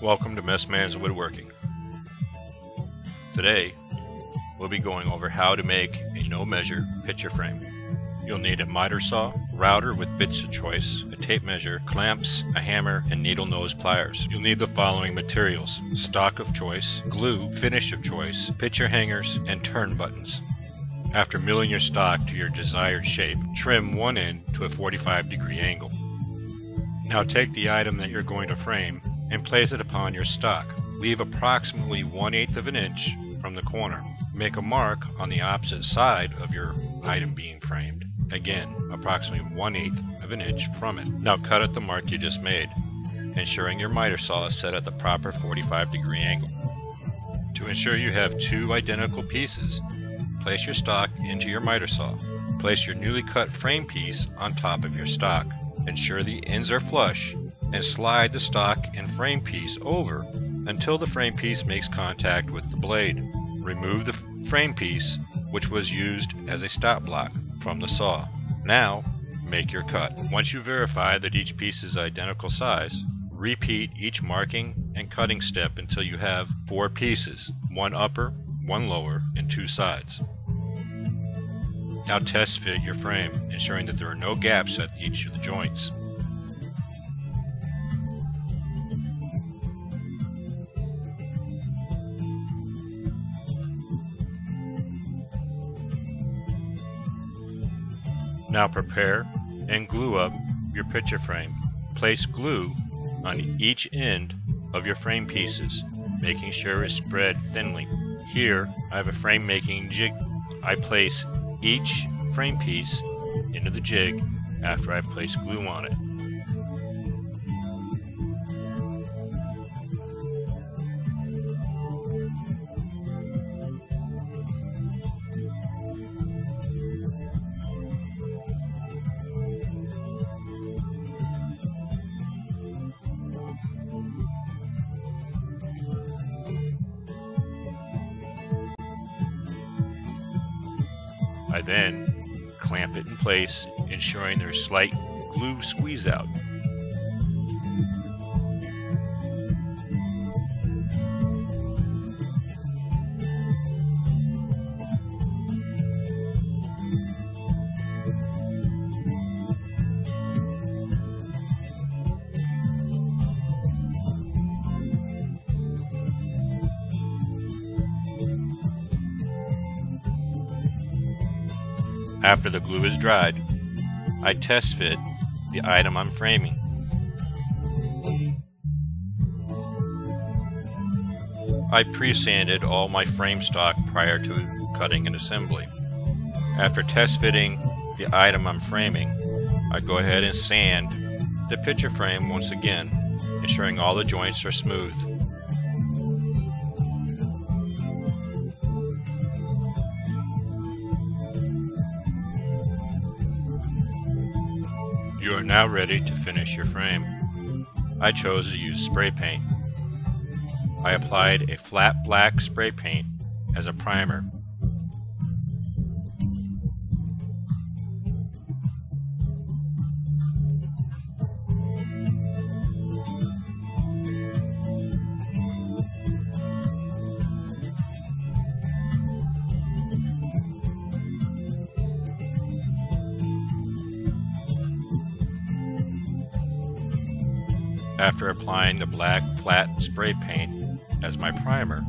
Welcome to Messman's Woodworking. Today, we'll be going over how to make a no-measure picture frame. You'll need a miter saw, router with bits of choice, a tape measure, clamps, a hammer, and needle nose pliers. You'll need the following materials: stock of choice, glue, finish of choice, picture hangers, and turn buttons. After milling your stock to your desired shape, trim one end to a 45-degree angle. Now take the item that you're going to frame and place it upon your stock. Leave approximately 1/8 of an inch from the corner. Make a mark on the opposite side of your item being framed. Again, approximately 1/8 of an inch from it. Now cut at the mark you just made, ensuring your miter saw is set at the proper 45-degree angle. To ensure you have two identical pieces, place your stock into your miter saw. Place your newly cut frame piece on top of your stock. Ensure the ends are flush and slide the stock and frame piece over until the frame piece makes contact with the blade. Remove the frame piece, which was used as a stop block, from the saw. Now, make your cut. Once you verify that each piece is identical size, repeat each marking and cutting step until you have 4 pieces, 1 upper, 1 lower, and 2 sides. Now test fit your frame, ensuring that there are no gaps at each of the joints. Now prepare and glue up your picture frame. Place glue on each end of your frame pieces, making sure it's spread thinly. Here I have a frame making jig. I place each frame piece into the jig after I've placed glue on it. I then clamp it in place, ensuring there's slight glue squeeze out. After the glue is dried, I test fit the item I'm framing. I pre-sanded all my frame stock prior to cutting and assembly. After test fitting the item I'm framing, I go ahead and sand the picture frame once again, ensuring all the joints are smooth. You are now ready to finish your frame. I chose to use spray paint. I applied a flat black spray paint as a primer. After applying the black flat spray paint as my primer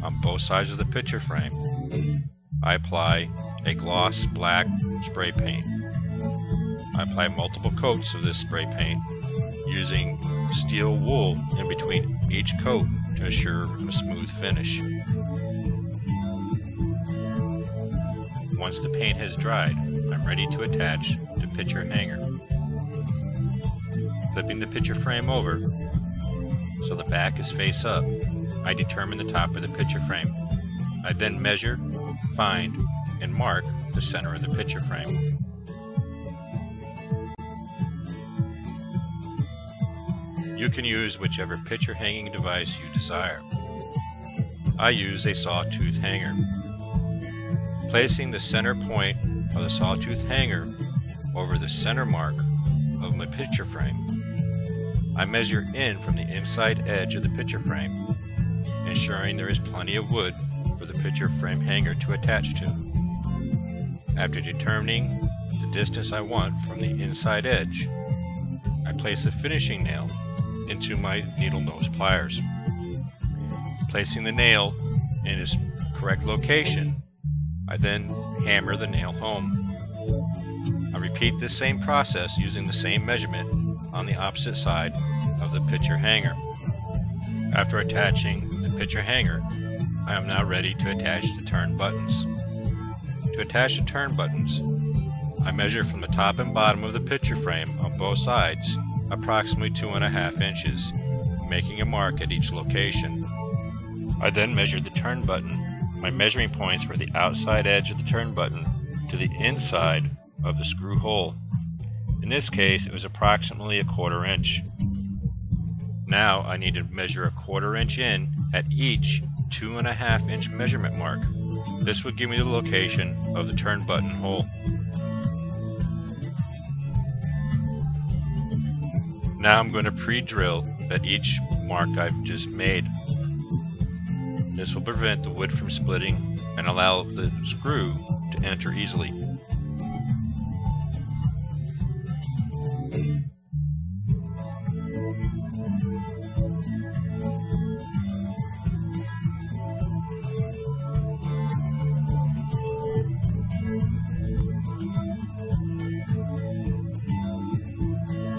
on both sides of the picture frame, I apply a gloss black spray paint. I apply multiple coats of this spray paint, using steel wool in between each coat to assure a smooth finish. Once the paint has dried, I'm ready to attach the picture hanger. Flipping the picture frame over so the back is face up, I determine the top of the picture frame. I then measure, find, and mark the center of the picture frame. You can use whichever picture hanging device you desire. I use a sawtooth hanger. Placing the center point of the sawtooth hanger over the center mark of my picture frame, I measure in from the inside edge of the picture frame, ensuring there is plenty of wood for the picture frame hanger to attach to. After determining the distance I want from the inside edge, I place a finishing nail into my needle nose pliers. Placing the nail in its correct location, I then hammer the nail home. I repeat this same process using the same measurement on the opposite side of the picture hanger. After attaching the picture hanger, I am now ready to attach the turn buttons. To attach the turn buttons, I measure from the top and bottom of the picture frame on both sides approximately 2.5 inches, making a mark at each location. I then measure the turn button. My measuring points for the outside edge of the turn button to the inside of the screw hole. In this case, it was approximately 1/4 inch. Now I need to measure 1/4 inch in at each 2.5 inch measurement mark. This would give me the location of the turn button hole. Now I'm going to pre-drill at each mark I've just made. This will prevent the wood from splitting and allow the screw to enter easily.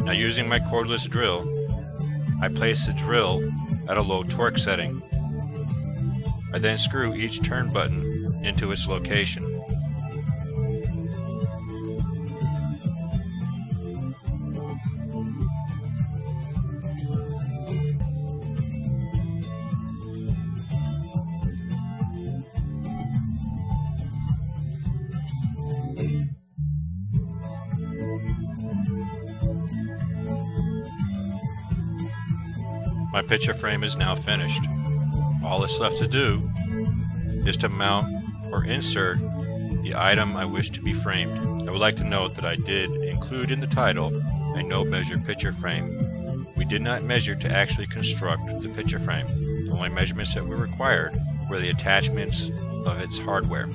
Now, using my cordless drill, I place the drill at a low torque setting. I then screw each turn button into its location. My picture frame is now finished. All that's left to do is to mount or insert the item I wish to be framed. I would like to note that I did include in the title a no measure picture frame. We did not measure to actually construct the picture frame. The only measurements that were required were the attachments of its hardware.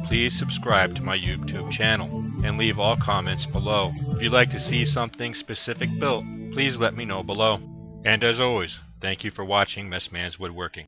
Please subscribe to my YouTube channel and leave all comments below. If you'd like to see something specific built, please let me know below. And as always, thank you for watching Messman's Woodworking.